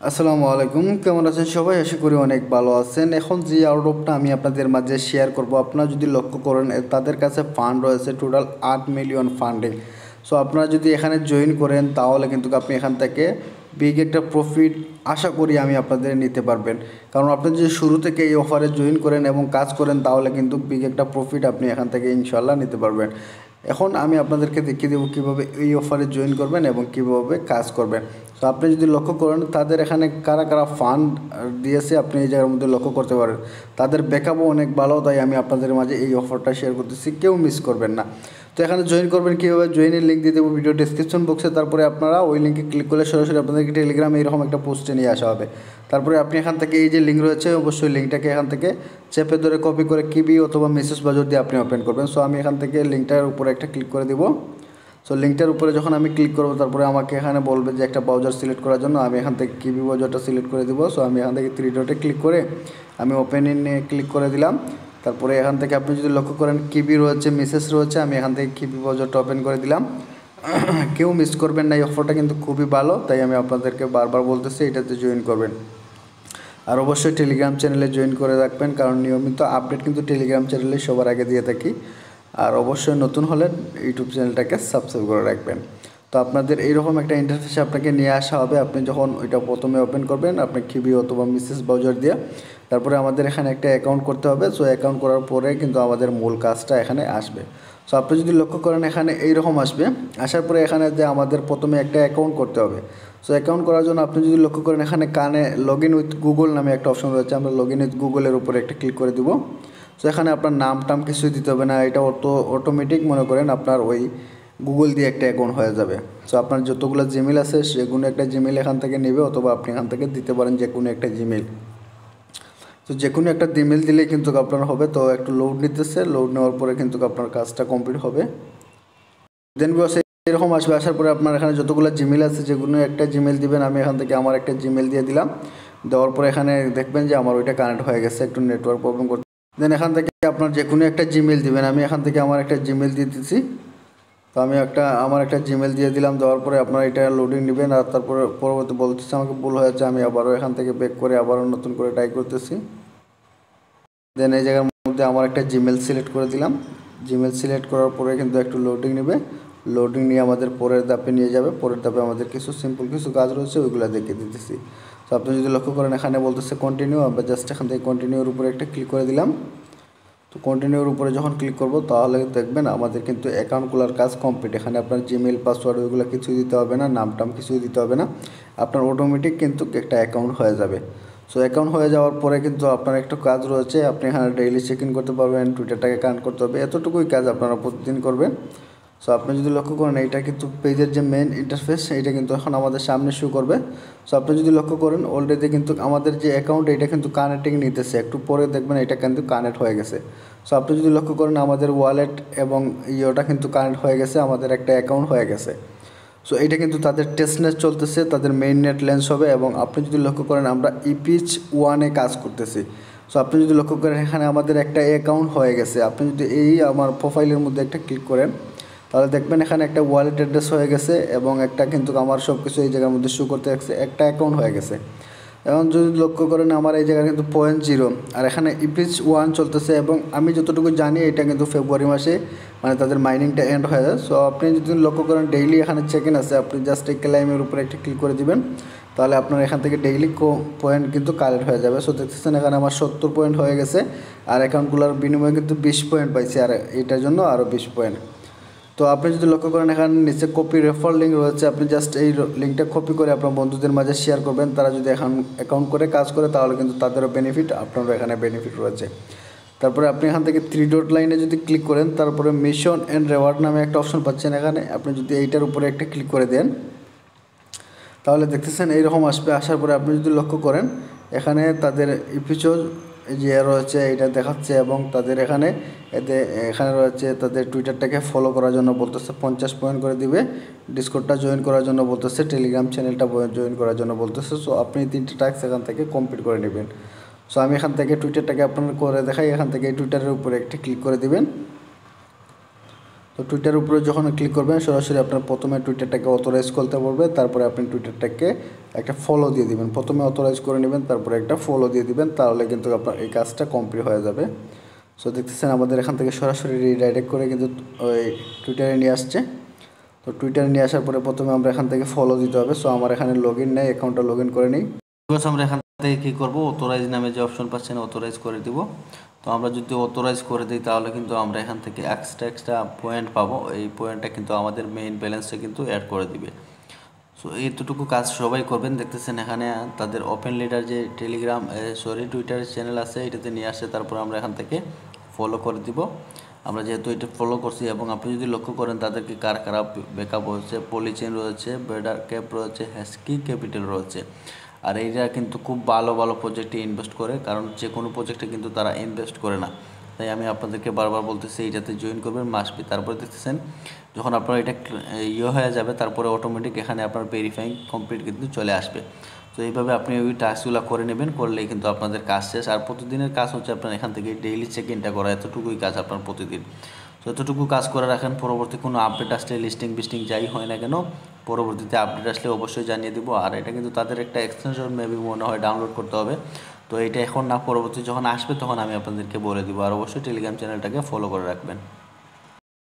আসসালামু আলাইকুম, কেমন আছেন সবাই? আশা করি অনেক ভালো আছেন। এখন যে আউটড্রপটা আমি আপনাদের মাঝে শেয়ার করব, আপনারা যদি লক্ষ্য করেন তাদের কাছে ফান্ড রয়েছে টোটাল 8 মিলিয়ন ফান্ডিং। সো আপনারা যদি এখানে জয়েন করেন তাহলে কিন্তু আপনি এখান থেকে বিগ একটা প্রফিট আশা করি আমি আপনাদের নিতে পারবেন। কারণ আপনি যদি শুরু থেকে এই অফারে জয়েন করেন এবং কাজ করেন তাহলে কিন্তু বিগ একটা প্রফিট আপনি এখান থেকে ইনশাল্লাহ নিতে পারবেন। এখন আমি আপনাদেরকে দেখিয়ে দেবো কীভাবে এই অফারে জয়েন করবেন এবং কীভাবে কাজ করবেন। তো আপনি যদি লক্ষ্য করেন তাদের এখানে কারা কারা ফান্ড দিয়েছে আপনি এই জায়গার মধ্যে লক্ষ্য করতে পারেন। তাদের ব্যাকআপও অনেক ভালো, তাই আমি আপনাদের মাঝে এই অফারটা শেয়ার করতেছি, কেউ মিস করবেন না। তো এখানে জয়েন করবেন কীভাবে, জয়েনের লিঙ্ক দিয়ে দেবো ভিডিও ডিসক্রিপশন বক্সে। তারপরে আপনারা ওই লিঙ্কে ক্লিক করলে সরাসরি আপনাদেরকে টেলিগ্রামে এরকম একটা পোস্টে নিয়ে আসা হবে। তারপরে আপনি এখান থেকে এই যে লিঙ্ক রয়েছে অবশ্যই লিঙ্কটাকে এখান থেকে চেপে ধরে কপি করে কিবি অথবা মেসেজ বাজার দিয়ে আপনি ওপেন করবেন। সো আমি এখান থেকে লিঙ্কটার উপরে একটা ক্লিক করে দিব। সো লিঙ্কটার উপরে যখন আমি ক্লিক করব তারপরে আমাকে এখানে বলবে যে একটা ব্রাউজার সিলেক্ট করার জন্য। আমি এখান থেকে কিবি ব্রাউজারটা সিলেক্ট করে দিব। সো আমি এখান থেকে 3 ডটে ক্লিক করে আমি ওপেন ইনে ক্লিক করে দিলাম। তারপরে এখান থেকে আপনি যদি লক্ষ্য করেন কিবি রয়েছে, মেসেজ রয়েছে, আমি এখান থেকে কিবি ব্রাউজারটা ওপেন করে দিলাম। কেউ মিস করবেন না, এই অফারটা কিন্তু খুবই ভালো, তাই আমি আপনাদেরকে বারবার বলতেছি এটাতে জয়েন করবেন। আর অবশ্যই টেলিগ্রাম চ্যানেলে জয়েন করে রাখবেন, কারণ নিয়মিত আপডেট কিন্তু টেলিগ্রাম চ্যানেলে সবার আগে দিয়ে থাকি। আর অবশ্যই নতুন হলে ইউটিউব চ্যানেলটাকে সাবস্ক্রাইব করে রাখবেন। তো আপনাদের এইরকম একটা ইন্টারফেসে আপনাকে নিয়ে আসা হবে। আপনি যখন ওইটা প্রথমে ওপেন করবেন আপনি কিবি অথবা মেসেজ ব্রাউজার দিয়ে, তারপরে আমাদের এখানে একটা অ্যাকাউন্ট করতে হবে। সো অ্যাকাউন্ট করার পরে কিন্তু আমাদের মূল কাজটা এখানে আসবে। সো আপনি যদি লক্ষ্য করেন এখানে এইরকম আসবে, আসার পরে এখানে যে আমাদের প্রথমে একটা অ্যাকাউন্ট করতে হবে। সো অ্যাকাউন্ট করার জন্য আপনি যদি লক্ষ্য করেন এখানে কানে লগ ইন উইথ গুগল নামে একটা অপশন রয়েছে, আমরা লগ ইন উইথ গুগলের উপরে একটা ক্লিক করে দিব। সো এখানে আপনার নাম টাম কিছুই দিতে হবে না, এটা অটোমেটিক মনে করেন আপনার ওই গুগল দিয়ে একটা অ্যাকাউন্ট হয়ে যাবে। সো আপনার যতগুলো জিমেল আছে সেগুলো একটা জিমেল এখান থেকে নেবে, অথবা আপনি এখান থেকে দিতে পারেন যে কোনো একটা জিমেল। তো যে কোনো একটা জিমেল দিলেই কিন্তু আপনার হবে। তো একটু লোড নিতেছে, লোড নেওয়ার পরে কিন্তু আপনার কাজটা কমপ্লিট হবে। দেন এরকম আসবে, আসার পরে আপনার এখানে যতগুলো জিমেল আছে যেগুলো একটা জিমেল দিবেন। আমি এখান থেকে আমার একটা জিমেল দিয়ে দিলাম। দেওয়ার পরে এখানে দেখবেন যে আমার ওইটা কানেক্ট হয়ে গেছে, একটু নেটওয়ার্ক প্রবলেম করতে। দেন এখান থেকে আপনার যে কোনো একটা জিমেল দিবেন। আমি এখান থেকে আমার একটা জিমেল দিয়ে দিচ্ছি। তো আমি আমার একটা জিমেল দিয়ে দিলাম। দেওয়ার পরে আপনারা এটা লোডিং নেবেন। আর তারপরে পরবর্তী বলতেছে আমাকে ভুল হয়েছে, আমি আবারও এখান থেকে ব্যাক করে আবারও নতুন করে ট্রাই করতেছি। দেন এই জায়গার মধ্যে আমার একটা জিমেল সিলেক্ট করে দিলাম। জিমেল সিলেক্ট করার পরে কিন্তু একটু লোডিং নেবে, লোডিং নিয়ে আমাদের পরের ধাপে নিয়ে যাবে। পরের ধাপে আমাদের কিছু সিম্পল কিছু কাজ রয়েছে, ওইগুলো দেখিয়ে দিতেছি। তো আপনি যদি লক্ষ্য করেন এখানে বলতেছে কন্টিনিউ, আমরা জাস্ট এখান থেকে কন্টিনিউর উপরে একটা ক্লিক করে দিলাম। তো কন্টিনিউর উপরে যখন ক্লিক করব তাহলে দেখবেন আমাদের কিন্তু অ্যাকাউন্ট খোলার কাজ কমপ্লিট। এখানে আপনার জিমেল পাসওয়ার্ড ওইগুলো কিছুই দিতে হবে না, নাম টাম কিছুই দিতে হবে না, আপনার অটোমেটিক কিন্তু একটা অ্যাকাউন্ট হয়ে যাবে। সো অ্যাকাউন্ট হয়ে যাওয়ার পরে কিন্তু আপনার একটা কাজ রয়েছে, আপনি এখানে ডেইলি চেক ইন করতে পারবেন, টুইটারটাকে কানেক্ট করতে হবে, এতটুকুই কাজ আপনারা প্রতিদিন করবেন। সো আপনি যদি লক্ষ্য করেন এইটা কিন্তু পেজের যে মেন ইন্টারফেস এটা কিন্তু এখন আমাদের সামনে শো করবে। সো আপনি যদি লক্ষ্য করেন অলরেডি কিন্তু আমাদের যে অ্যাকাউন্ট এটা কিন্তু কানেক্টিং নিতেছে, একটু পরে দেখবেন এটা কিন্তু কানেক্ট হয়ে গেছে। সো আপনি যদি লক্ষ্য করেন আমাদের ওয়ালেট এবং ইয়েটা কিন্তু কানেক্ট হয়ে গেছে, আমাদের একটা অ্যাকাউন্ট হয়ে গেছে। সো এটা কিন্তু তাদের টেস্টনেট চলতেছে, তাদের মেইন নেট লেন্স হবে। এবং আপনি যদি লক্ষ্য করেন আমরা ইপিচ 1-এ কাজ করতেছি। সো আপনি যদি লক্ষ্য করেন এখানে আমাদের একটা অ্যাকাউন্ট হয়ে গেছে। আপনি যদি এই আমার প্রোফাইলের মধ্যে একটা ক্লিক করেন তাহলে দেখবেন এখানে একটা ওয়ালেট অ্যাড্রেস হয়ে গেছে এবং একটা কিন্তু আমার সব কিছু এই জায়গার মধ্যে শো করতে গেছে, একটা অ্যাকাউন্ট হয়ে গেছে। এখন যদি লক্ষ্য করেন আমার এই জায়গায় কিন্তু 0.0 আর এখানে ইপিচ 1 চলতেছে। এবং আমি যতটুকু জানি এটা কিন্তু ফেব্রুয়ারি মাসে মানে তাদের মাইনিংটা এন্ড হয়ে যায়। সো আপনি যদি লক্ষ্য করেন ডেইলি এখানে চেক ইন আছে, আপনি জাস্ট এই ক্লাইমের উপরে একটা ক্লিক করে দিবেন, তাহলে আপনার এখান থেকে ডেইলি পয়েন্ট কিন্তু কালেক্ট হয়ে যাবে। সো দেখতেছেন এখানে আমার 70 পয়েন্ট হয়ে গেছে, আর অ্যাকাউন্টগুলোর বিনিময়ে কিন্তু 20 পয়েন্ট পাইছি, আর এটার জন্য আরও 20 পয়েন্ট। তো আপনি যদি লক্ষ্য করেন এখানে নিচে কপি রেফার লিঙ্ক রয়েছে, আপনি জাস্ট এই লিঙ্কটা কপি করে আপনার বন্ধুদের মাঝে শেয়ার করবেন। তারা যদি এখন অ্যাকাউন্ট করে কাজ করে তাহলে কিন্তু তাদেরও বেনিফিট, আপনারও এখানে বেনিফিট রয়েছে। তারপরে আপনি এখান থেকে 3 ডট লাইনে যদি ক্লিক করেন তারপরে মিশন অ্যান্ড রেওয়ার্ড নামে একটা অপশন পাচ্ছেন এখানে, আপনি যদি এইটার উপরে একটা ক্লিক করে দেন তাহলে দেখতেছেন এইরকম আসবে। আসার পরে আপনি যদি লক্ষ্য করেন এখানে তাদের এপিসোড যে রয়েছে এটা দেখাচ্ছে, এবং তাদের এখানে রয়েছে তাদের টুইটারটাকে ফলো করার জন্য বলতেছে 50 পয়েন্ট করে দিবে, ডিসকর্ডটা জয়েন করার জন্য বলতেছে, টেলিগ্রাম চ্যানেলটা জয়েন করার জন্য বলতেছে। সো আপনি 3টে টাস্ক এখান থেকে কমপ্লিট করে নেবেন। সো আমি এখান থেকে টুইটারটাকে আপনার করে দেখাই, এখান থেকে এই টুইটারের উপরে একটা ক্লিক করে দিবেন। তো টুইটার উপরে যখন ক্লিক করবেন সরাসরি আপনার প্রথমে টুইটারটাকে অথরাইজ করতে বলবে, তারপরে আপনি টুইটারটাকে একটা ফলো দিয়ে দিবেন। প্রথমে অথরাইজ করে নেবেন, তারপরে একটা ফলো দিয়ে দিবেন, তাহলে কিন্তু আপনার এই কাজটা কমপ্লিট হয়ে যাবে। সো দেখতেছেন আমাদের এখান থেকে সরাসরি রিডাইরেক্ট করে কিন্তু ওই টুইটারে নিয়ে আসছে। তো টুইটারে নিয়ে আসার পরে প্রথমে আমরা এখান থেকে ফলো দিতে হবে। সো আমার এখানে লগ ইন নেই, অ্যাকাউন্টটা লগ ইন করে নিই। আমরা এখান থেকে কী করবো, অথরাইজ নামে যে অপশন পাচ্ছেন অথরাইজ করে দিব। তো আমরা যদি অথরাইজ করে দিই তাহলে কিন্তু আমরা এখান থেকে এক্সট্রা পয়েন্ট পাবো। এই পয়েন্টটা কিন্তু আমাদের মেইন ব্যালেন্সে কিন্তু অ্যাড করে দিবে। সো এইটুকু কাজ সবাই করবেন। দেখতেছেন এখানে তাদের ওপেন লিডার যে টেলিগ্রাম টুইটার চ্যানেল আছে এটাতে নিয়ে আসছে। তারপর আমরা এখান থেকে ফলো করে দিব। আমরা যেহেতু এটা ফলো করছি, এবং আপনি যদি লক্ষ্য করেন তাদেরকে কার কারা ব্যাকআপ রয়েছে, পলিচেন রয়েছে, বেডার ক্যাপ রয়েছে, হ্যাস্কি ক্যাপিটাল রয়েছে। আর এইটা কিন্তু খুব ভালো ভালো প্রজেক্টে ইনভেস্ট করে, কারণ যে কোনো প্রজেক্টে কিন্তু তারা ইনভেস্ট করে না। তাই আমি আপনাদেরকে বারবার বলতেছি এইটাতে জয়েন করবেন মাস্ট বি। তারপরে দেখতেছেন যখন আপনার এটা হয়ে যাবে, তারপরে অটোমেটিক এখানে আপনার ভেরিফাইং কমপ্লিট কিন্তু চলে আসবে। তো এইভাবে আপনি ওই টাস্কগুলো করে নেবেন, করলেই কিন্তু আপনাদের কাজ শেষ। আর প্রতিদিনের কাজ হচ্ছে আপনার এখান থেকে ডেইলি চেক ইনটা করা, এতটুকুই কাজ আপনার প্রতিদিন। তো এতটুকু কাজ করে রাখেন, পরবর্তী কোনো আপডেট আসলে লিস্টিং বিস্টিং যাই হয় না কেন, পরবর্তীতে আপডেট আসলে অবশ্যই জানিয়ে দিব। আর এটা কিন্তু তাদের একটা এক্সটেনশন মেবি মনে হয় ডাউনলোড করতে হবে। তো এটা এখন না, পরবর্তী যখন আসবে তখন আমি আপনাদেরকে বলে দিব। আর অবশ্যই টেলিগ্রাম চ্যানেলটাকে ফলো করে রাখবেন।